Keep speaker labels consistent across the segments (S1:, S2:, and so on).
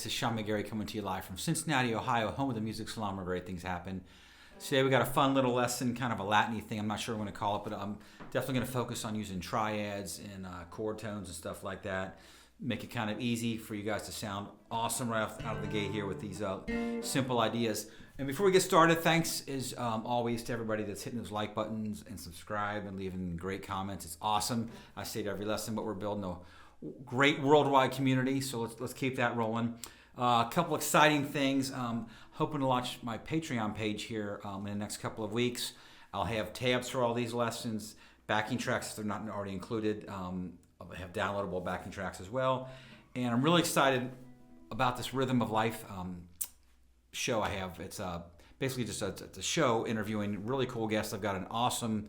S1: This is Sean McGarry coming to you live from Cincinnati, Ohio, home of the Music Salon where great things happen. Today we got a fun little lesson, kind of a Latin-y thing. I'm not sure what I'm going to call it, but I'm definitely going to focus on using triads and chord tones and stuff like that. Make it kind of easy for you guys to sound awesome right out of the gate here with these simple ideas. And before we get started, thanks as always to everybody that's hitting those like buttons and subscribe and leaving great comments. It's awesome. I say it every lesson, but we're building a great worldwide community, so let's keep that rolling. A couple exciting things. Hoping to launch my Patreon page here in the next couple of weeks. I'll have tabs for all these lessons, backing tracks if they're not already included. I'll have downloadable backing tracks as well. And I'm really excited about this Rhythm of Life show I have. It's basically just it's a show interviewing really cool guests. I've got an awesome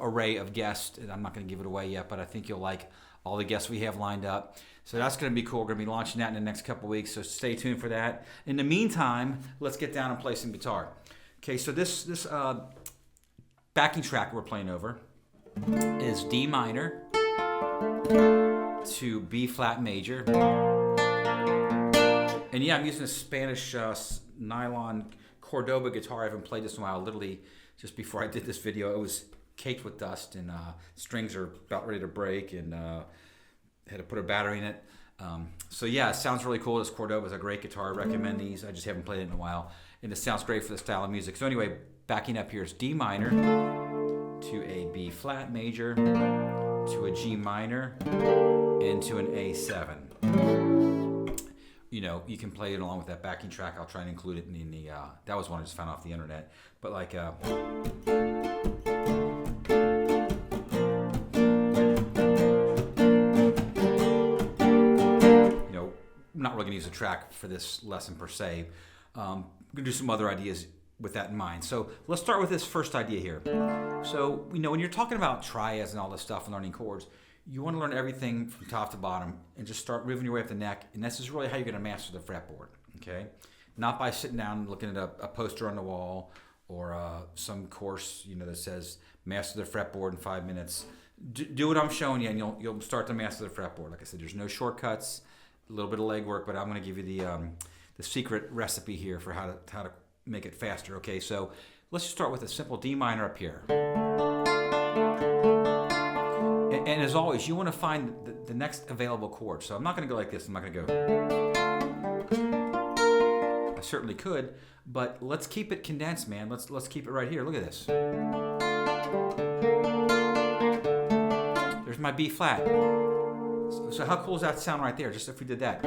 S1: array of guests, and I'm not going to give it away yet, but I think you'll like all the guests we have lined up. So that's going to be cool. We're going to be launching that in the next couple of weeks, so stay tuned for that. In the meantime, let's get down and play some guitar. Okay, so this backing track we're playing over is D minor to B flat major. And yeah, I'm using a Spanish nylon Cordoba guitar. I haven't played this in a while. Literally, just before I did this video, it was caked with dust, and strings are about ready to break, and had to put a battery in it. So yeah, it sounds really cool. This Cordoba is a great guitar. I recommend these. I just haven't played it in a while, and it sounds great for the style of music. So anyway, backing up here is D minor to a B flat major to a G minor and to an A7. You know, you can play it along with that backing track. I'll try and include it in the that was one I just found off the internet. But like I'm not really going to use a track for this lesson per se. I'm going to do some other ideas with that in mind. So let's start with this first idea here. So, when you're talking about triads and all this stuff and learning chords, you want to learn everything from top to bottom and just start riffing your way up the neck. And this is really how you're going to master the fretboard, okay? Not by sitting down and looking at a poster on the wall or some course, that says master the fretboard in 5 minutes. Do what I'm showing you, and you'll start to master the fretboard. Like I said, there's no shortcuts. A little bit of legwork, but I'm going to give you the secret recipe here for how to make it faster. Okay, so let's just start with a simple D minor up here. And as always, you want to find the next available chord. So I'm not going to go like this. I'm not going to go. I certainly could, but let's keep it condensed, man. Let's keep it right here. Look at this. There's my B flat. So how cool does that sound right there, just if we did that?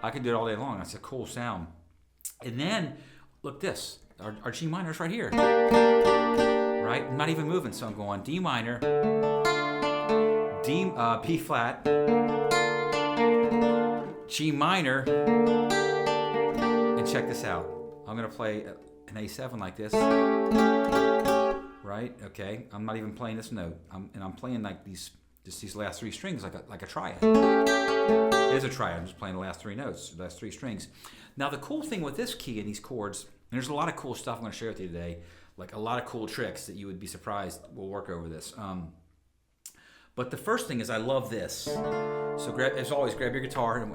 S1: I could do it all day long. That's a cool sound. And then, look this. Our G minor is right here. Right? I'm not even moving, so I'm going D minor, B flat, G minor, and check this out. I'm going to play an A7 like this, right? Okay, I'm not even playing this note, I'm playing like these last three strings like a triad. It is a triad. I'm just playing the last three notes, the last three strings. Now the cool thing with this key and these chords, and there's a lot of cool stuff I'm going to share with you today, like a lot of cool tricks that you would be surprised will work over this. But the first thing is I love this. So as always, grab your guitar and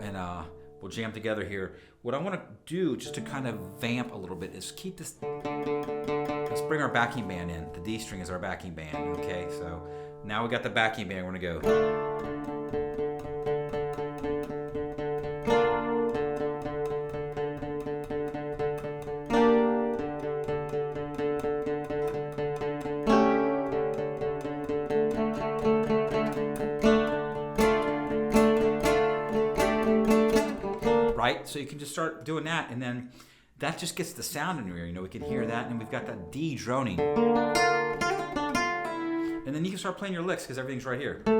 S1: we'll jam together here. What I want to do, just to kind of vamp a little bit, is keep this. Let's bring our backing band in. The D string is our backing band. Okay, so now we got the backing band. We're gonna go. Right? So you can just start doing that, and then that just gets the sound in your ear. We can hear that, and we've got that D droning. And then you can start playing your licks because everything's right here. I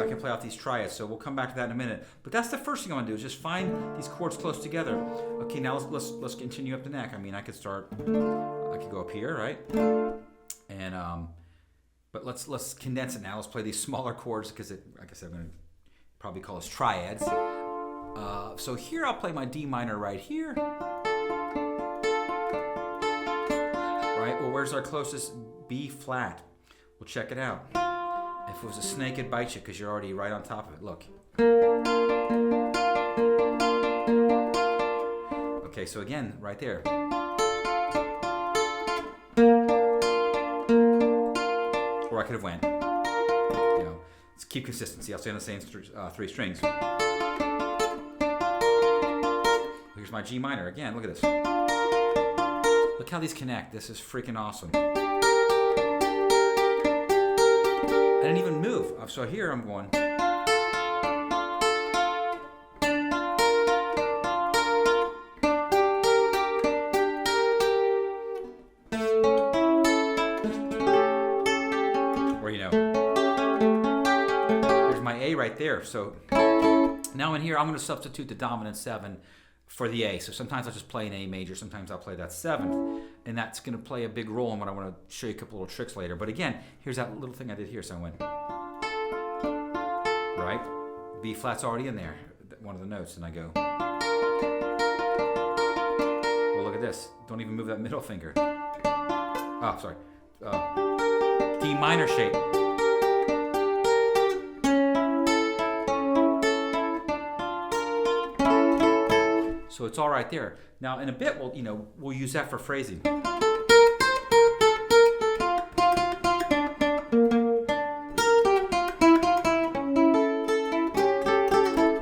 S1: can play out these triads, so we'll come back to that in a minute. But that's the first thing I want to do, is just find these chords close together. Okay, now let's continue up the neck. I mean, I could go up here, right? And but let's condense it now. Let's play these smaller chords because, like I said, I'm going to probably call us triads. So here I'll play my D minor right here. right? Well, where's our closest B flat? Well, check it out. If it was a snake, it'd bite you because you're already right on top of it. Look. Okay, so again, right there. Or I could have went. You know, let's keep consistency. I'll stay on the same three strings. Here's my G minor again. Look at this. Look how these connect. This is freaking awesome. I didn't even move. So here I'm going. Or, you know, here's my A right there. So now in here, I'm going to substitute the dominant 7 for the A. So sometimes I'll just play an A major, sometimes I'll play that 7th, and that's going to play a big role in what I want to show you a couple little tricks later. But again, here's that little thing I did here. So I went, right? B flat's already in there, one of the notes, and I go. Well, look at this. Don't even move that middle finger. Oh, sorry. D minor shape. So it's all right there. Now in a bit, we'll use that for phrasing.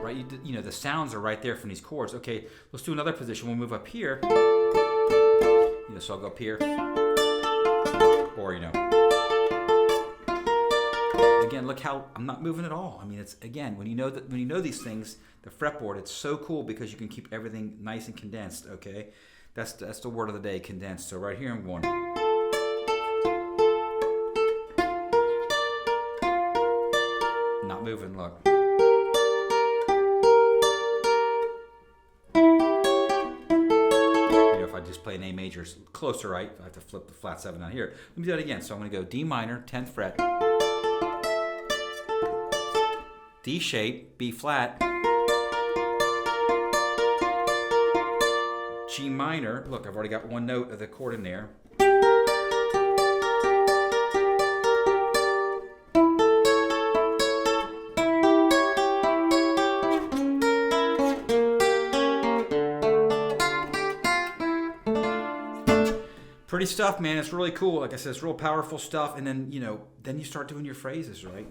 S1: Right, the sounds are right there from these chords. Okay, let's do another position. We'll move up here. So I'll go up here, or again, look how I'm not moving at all. I mean, it's again when you know these things. The fretboard, it's so cool because you can keep everything nice and condensed, okay? That's the word of the day, condensed. So right here I'm going. Not moving, look. If I just play an A major, it's closer, right? I have to flip the flat 7 down here. Let me do that again. So I'm going to go D minor, 10th fret, D shape, B flat, G minor. Look, I've already got one note of the chord in there. Pretty stuff, man. It's really cool. Like I said, it's real powerful stuff. And then, then you start doing your phrases, right?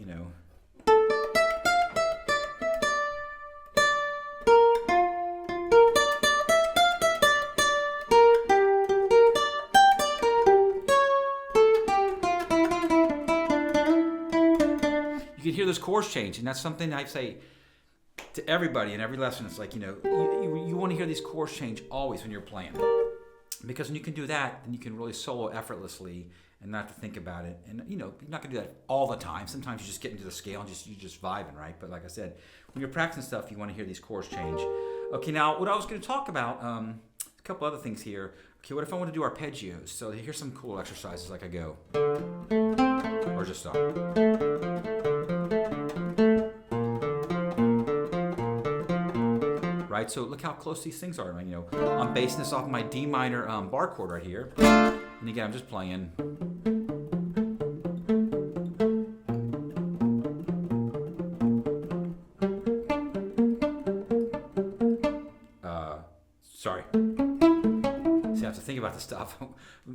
S1: You can hear those chords change, and that's something I say to everybody in every lesson. It's like, you want to hear these chords change always when you're playing. Because when you can do that, then you can really solo effortlessly and not have to think about it. And, you're not going to do that all the time. Sometimes you just get into the scale and you're just vibing, right? But like I said, when you're practicing stuff, you want to hear these chords change. Okay, now what I was going to talk about, a couple other things here. Okay, what if I want to do arpeggios? So here's some cool exercises like I go. Or just stop. Right, so look how close these things are. I'm basing this off my D minor bar chord right here. And again, I'm just playing. Sorry. See, I have to think about the stuff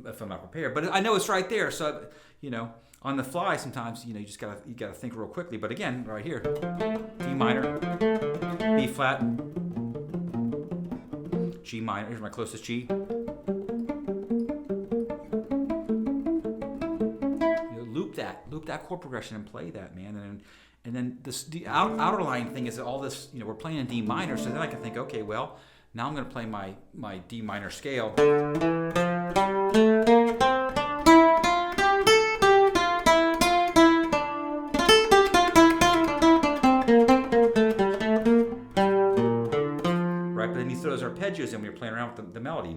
S1: if I'm not prepared. But I know it's right there. So, on the fly sometimes, you just gotta think real quickly. But again, right here, D minor, B flat, G minor. Here's my closest G. Loop that chord progression and play that, man. And then the outer line thing is all this. We're playing in D minor, so then I can think, okay, well, now I'm going to play my D minor scale. Right, but then you throw those arpeggios in when you're playing around with the melody,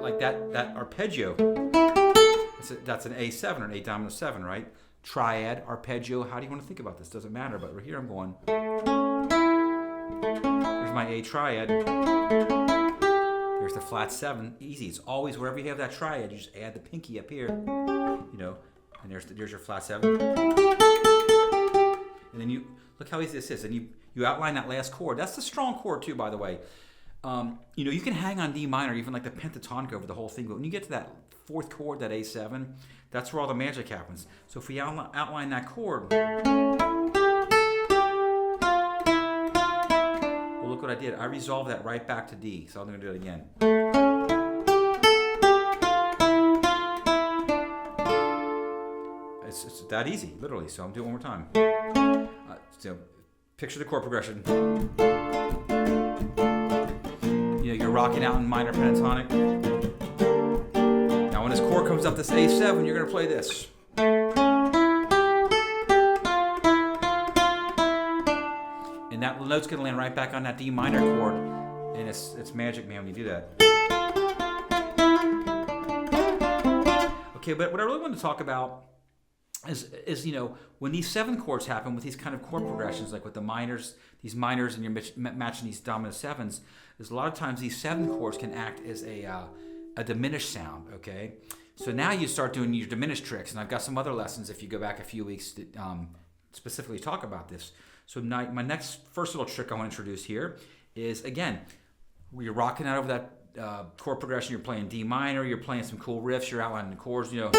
S1: Like that arpeggio, that's an A7 or an A dominant 7, right? triad, arpeggio. How do you want to think about this? Doesn't matter, but right here I'm going. There's my A triad. There's the flat 7. Easy. It's always wherever you have that triad, you just add the pinky up here. You know, and there's your flat 7. And then you look how easy this is. And you outline that last chord. That's the strong chord too, by the way. You know, you can hang on D minor, even like the pentatonic over the whole thing. But when you get to that 4th chord, that A7, that's where all the magic happens. So if we outline that chord, well, look what I did. I resolved that right back to D. So I'm going to do it again. It's that easy, literally. So I'm doing it one more time. So picture the chord progression. You know, you're rocking out in minor pentatonic. Now when this chord comes up, this A7, you're going to play this. And that note's going to land right back on that D minor chord. And it's magic, man, when you do that. Okay, but what I really want to talk about is you know, when these 7 chords happen with these kind of chord progressions, like with the minors, these minors, and you're matching these dominant 7s, is a lot of times these 7 chords can act as a diminished sound, okay? So now you start doing your diminished tricks, and I've got some other lessons if you go back a few weeks that specifically talk about this. So my next first little trick I want to introduce here is, again, you're rocking out over that chord progression, you're playing D minor, you're playing some cool riffs, you're outlining the chords, you know.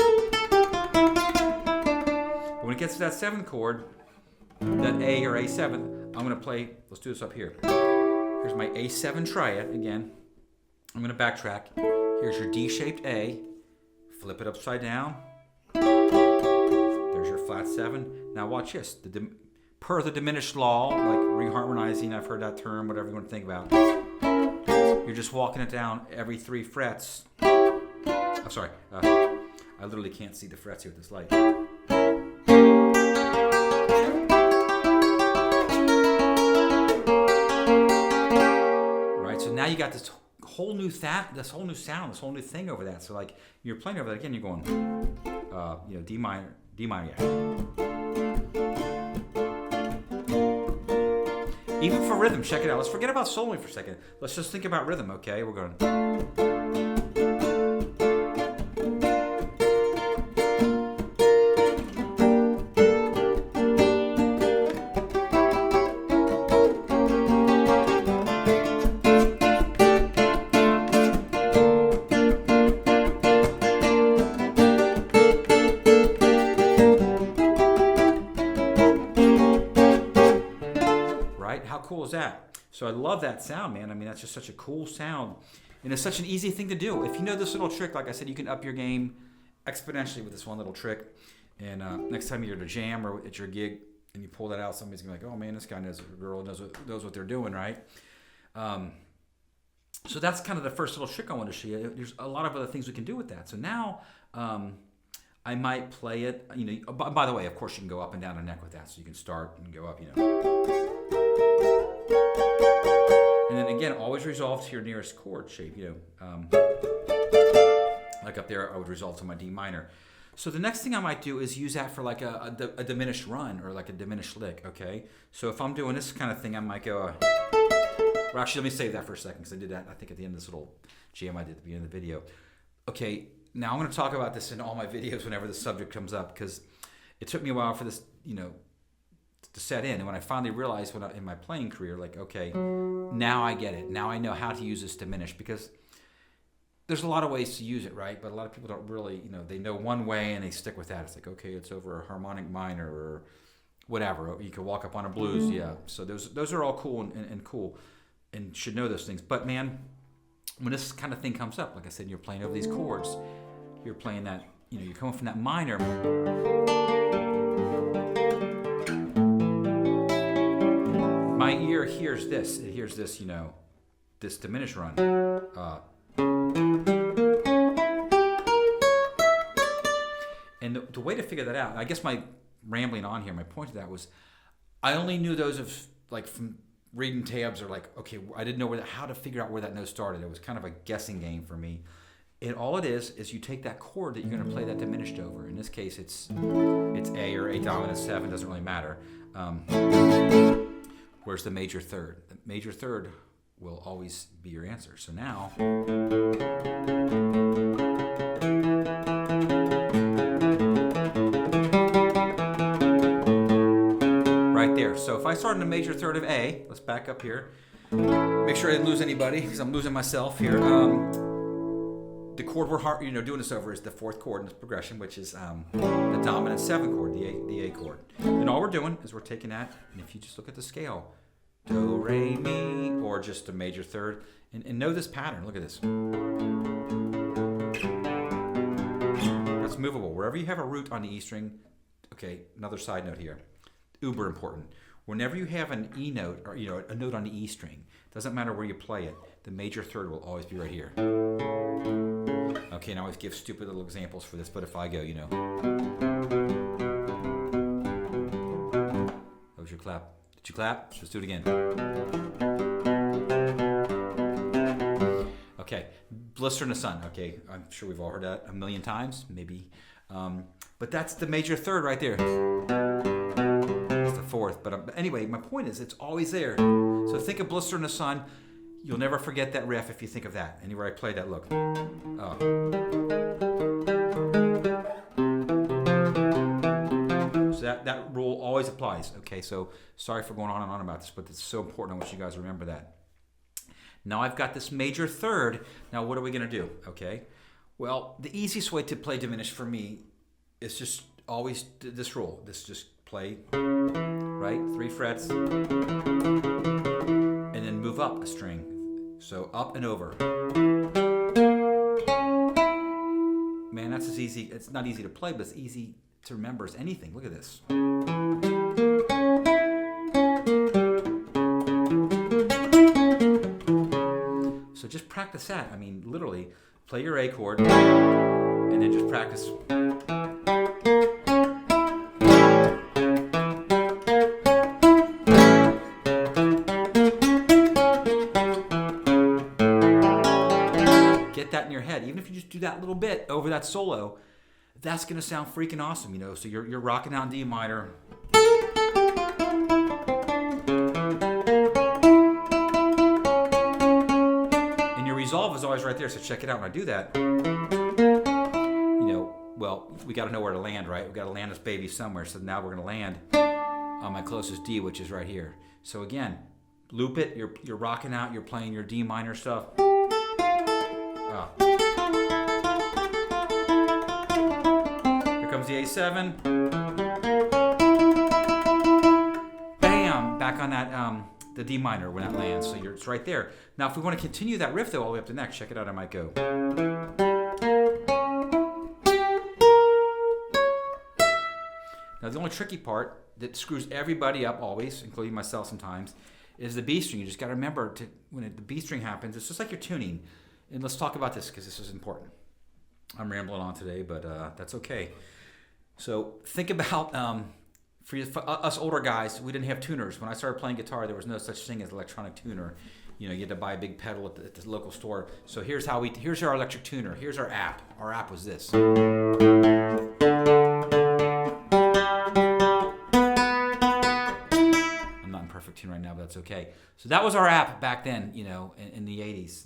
S1: But when it gets to that 7th chord, that A or A7, I'm going to play, let's do this up here. Here's my A7 triad again. I'm going to backtrack. Here's your D-shaped A. Flip it upside down. There's your flat 7. Now watch this. Per the diminished law, like reharmonizing, I've heard that term, whatever you want to think about. You're just walking it down every 3 frets. Oh, sorry. I literally can't see the frets here with this light. Now you got this whole new sound, this whole new thing over that. So like you're playing over that again, you're going, you know, D minor, yeah. Even for rhythm, check it out. Let's forget about soloing for a second. Let's just think about rhythm, okay? We're going. How cool is that? So I love that sound, man. I mean, that's just such a cool sound. And it's such an easy thing to do. If you know this little trick, like I said, you can up your game exponentially with this one little trick. And next time you're at a jam or at your gig and you pull that out, somebody's going to be like, oh, man, this guy knows, or girl knows what they're doing, right? So that's kind of the first little trick I want to show you. There's a lot of other things we can do with that. So now I might play it. You know, by the way, of course, you can go up and down the neck with that. So you can start and go up, you know. And then again, always resolve to your nearest chord shape, you know. Like up there, I would resolve to my D minor. So the next thing I might do is use that for like a diminished run or like a diminished lick, okay? So if I'm doing this kind of thing, I might go, well, actually, let me save that for a second because I did that, I think, at the end of this little jam I did at the beginning of the video. Okay, now I'm going to talk about this in all my videos whenever the subject comes up because it took me a while for this, you know, to set in. And when I finally realized in my playing career, like, okay, now I get it. Now I know how to use this diminished because there's a lot of ways to use it, right? But a lot of people don't really, you know, they know one way and they stick with that. It's like, okay, it's over a harmonic minor or whatever. You can walk up on a blues, yeah. So those are all cool and cool and should know those things. But man, when this kind of thing comes up, like I said, you're playing over these chords, you're playing that, you know, you're coming from that minor. My ear hears this. It hears this, you know, this diminished run. And the way to figure that out, I guess my rambling on here, my point to that was, I only knew those of, like, from reading tabs or like, okay, I didn't know how to figure out where that note started. It was kind of a guessing game for me. And all it is you take that chord that you're going to play that diminished over. In this case, it's A or A dominant 7, doesn't really matter. Where's the major third? The major third will always be your answer. So now, right there. So if I start in the major third of A, let's back up here. Make sure I didn't lose anybody because I'm losing myself here. The chord we're doing this over is the fourth chord in this progression, which is the dominant 7 chord, the A chord. And all we're doing is we're taking that, and if you just look at the scale, do, re, mi, or just a major third, and know this pattern. Look at this. That's movable. Wherever you have a root on the E string, okay, another side note here, uber important. Whenever you have an E note, or a note on the E string, doesn't matter where you play it, the major third will always be right here. Okay, now I always give stupid little examples for this, but if I go, that was your clap. Did you clap? Let's do it again. Okay, Blister in the Sun. Okay, I'm sure we've all heard that a million times, maybe. But that's the major third right there. It's the fourth. But anyway, my point is it's always there. So think of Blister in the Sun. You'll never forget that riff if you think of that. Anywhere I play that, look. So that rule always applies. Okay, so sorry for going on and on about this, but it's so important. I want you guys to remember that. Now I've got this major third. Now what are we going to do? Okay, well, the easiest way to play diminished for me is just always this rule. This just play, right? 3 frets. And then move up a string. So up and over. Man, that's as easy. It's not easy to play, but it's easy to remember as anything. Look at this. So just practice that. I mean, literally, play your A chord and then just practice. That in your head, even if you just do that little bit over that solo, that's gonna sound freaking awesome, So you're rocking out in D minor, and your resolve is always right there. So check it out. When I do that, well, we got to know where to land, right? We got to land this baby somewhere. So now we're gonna land on my closest D, which is right here. So again, loop it. You're rocking out. You're playing your D minor stuff. Here comes the A7. Bam! Back on that the D minor when that lands. So it's right there. Now, if we want to continue that riff though all the way up to next, check it out. I might go. Now, the only tricky part that screws everybody up always, including myself sometimes, is the B string. You just got to remember when the B string happens, it's just like you're tuning. And let's talk about this because this is important. I'm rambling on today, but that's okay. So think about, for us older guys, we didn't have tuners. When I started playing guitar, there was no such thing as electronic tuner. You had to buy a big pedal at the local store. So here's our electric tuner. Here's our app. Our app was this. I'm not in perfect tune right now, but that's okay. So that was our app back then, in the 80s.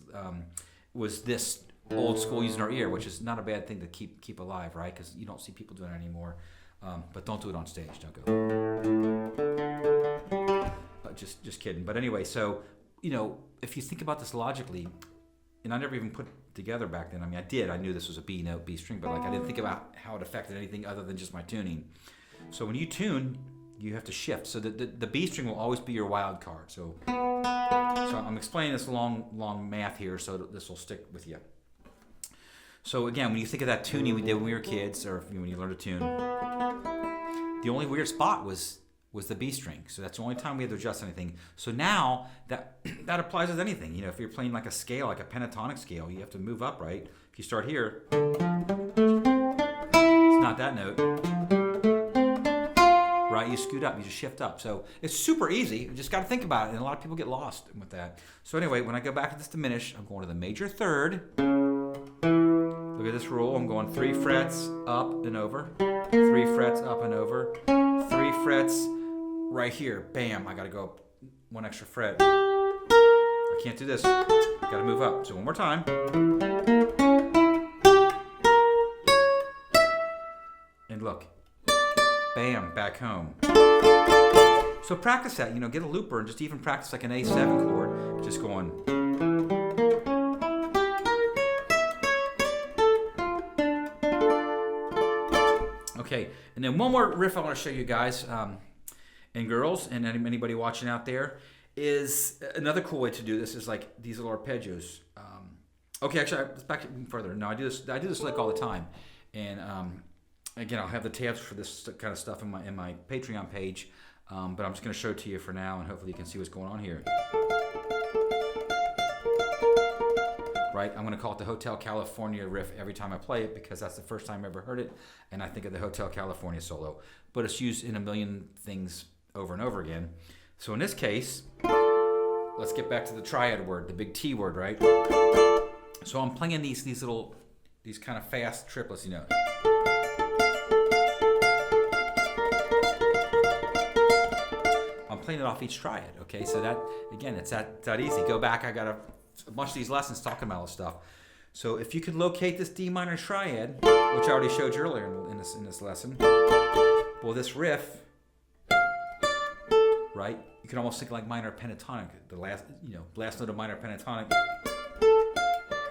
S1: Was this old school using our ear, which is not a bad thing to keep alive, right? Because you don't see people doing it anymore. But don't do it on stage. Don't go. Just kidding. But anyway, so if you think about this logically, and I never even put it together back then. I mean, I did. I knew this was a B note, B string, but I didn't think about how it affected anything other than just my tuning. So when you tune, you have to shift. So the B string will always be your wild card. So I'm explaining this long math here, so this will stick with you. So again, when you think of that tuning we did when we were kids, or when you learned to tune, the only weird spot was the B string. So that's the only time we had to adjust anything. So now that applies with anything. If you're playing like a scale, like a pentatonic scale, you have to move up, right? If you start here, it's not that note. Right, you scoot up, you just shift up. So it's super easy. You just got to think about it, and a lot of people get lost with that. So anyway, when I go back to this diminished, I'm going to the major third, Look at this rule. I'm going 3 frets up and over, 3 frets up and over, 3 frets right here. Bam, I gotta go up 1 extra fret. I can't do this. Gotta move up. So one more time. And look. Bam, back home. So practice that, get a looper and just even practice like an A7 chord, just going. Okay, and then one more riff I want to show you guys and girls and anybody watching out there is another cool way to do this is like these little arpeggios. Okay, actually, let's back it even further. No, I do this lick all the time, and again, I'll have the tabs for this kind of stuff in my Patreon page, but I'm just going to show it to you for now, and hopefully you can see what's going on here. Right, I'm going to call it the Hotel California riff every time I play it because that's the first time I ever heard it, and I think of the Hotel California solo. But it's used in a million things over and over again. So in this case, let's get back to the triad word, the big T word, right? So I'm playing these kind of fast triplets, I'm playing it off each triad, okay? So that, again, it's that easy. Go back, I got a bunch of these lessons talking about all this stuff. So if you could locate this D minor triad, which I already showed you earlier in this lesson, well, this riff, right? You can almost think like minor pentatonic, the last note of minor pentatonic.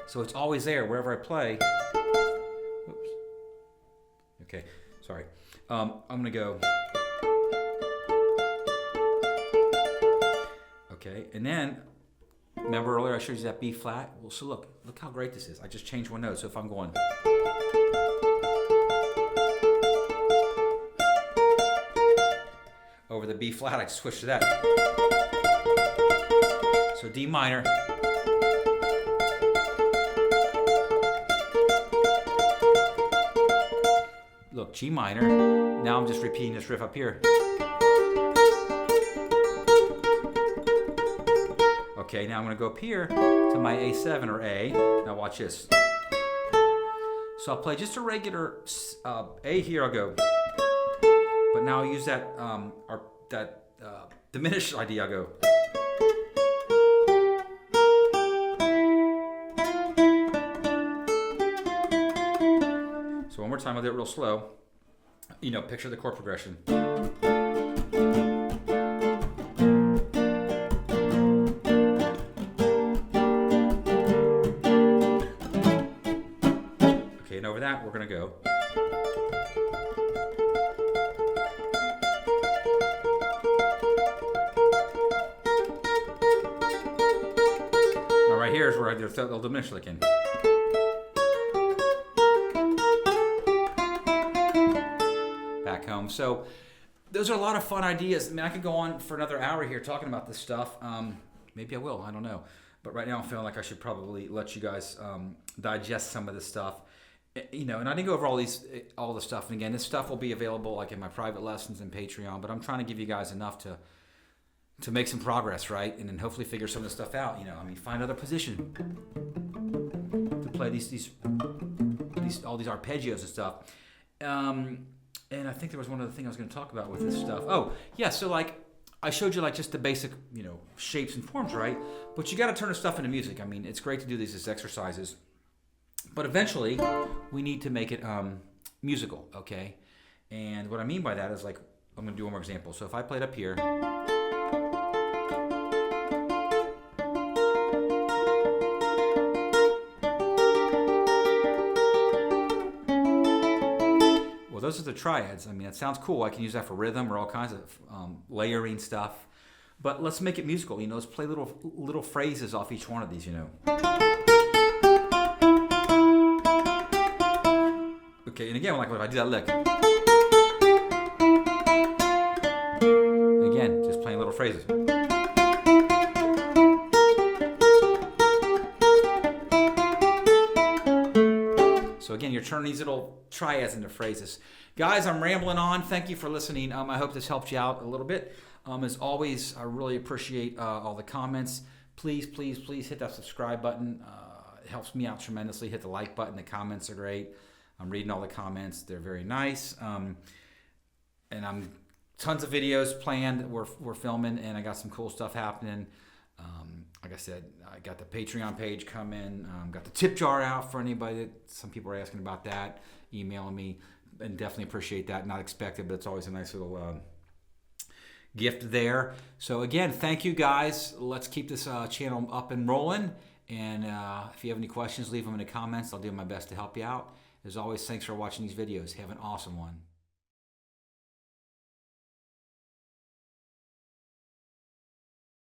S1: So it's always there wherever I play. Oops. Okay, sorry. I'm gonna go. Okay, and then remember earlier I showed you that B flat. Well, so look how great this is. I just changed one note. So if I'm going. Over the B flat, I switch to that. So D minor. Look, G minor. Now I'm just repeating this riff up here. Okay, now I'm going to go up here to my A7 or A. Now watch this. So I'll play just a regular A here. I'll go. But now I'll use that diminished idea. I'll go. So one more time, I'll do it real slow. Picture the chord progression. Okay, and over that, we're going to go. Now right here is where they'll diminish again. Back home. So those are a lot of fun ideas. I could go on for another hour here talking about this stuff. Maybe I will. I don't know. But right now I'm feeling like I should probably let you guys digest some of this stuff. And I didn't go over all the stuff. And again, this stuff will be available like in my private lessons and Patreon. But I'm trying to give you guys enough to make some progress, right? And then hopefully figure some of this stuff out. Find another position to play all these arpeggios and stuff. And I think there was one other thing I was going to talk about with this stuff. Oh, yeah. So I showed you just the basic, shapes and forms, right? But you got to turn the stuff into music. It's great to do these as exercises, but eventually we need to make it musical, okay? And what I mean by that is I'm going to do one more example. So if I played up here. Those are the triads. It sounds cool. I can use that for rhythm or all kinds of layering stuff. But let's make it musical. Let's play little phrases off each one of these. Okay, and again, if I do that lick. Again, just playing little phrases. So again, you're turning these little triads into phrases. Guys, I'm rambling on. Thank you for listening. I hope this helped you out a little bit. As always, I really appreciate all the comments. Please, please, please hit that subscribe button. It helps me out tremendously. Hit the like button. The comments are great. I'm reading all the comments. They're very nice. And I'm tons of videos planned. We're filming, and I got some cool stuff happening. Like I said, I got the Patreon page coming. Got the tip jar out for anybody. Some people are asking about that, emailing me, and definitely appreciate that. Not expected, but it's always a nice little gift there. So again, thank you guys. Let's keep this channel up and rolling. And if you have any questions, leave them in the comments. I'll do my best to help you out. As always, thanks for watching these videos. Have an awesome one.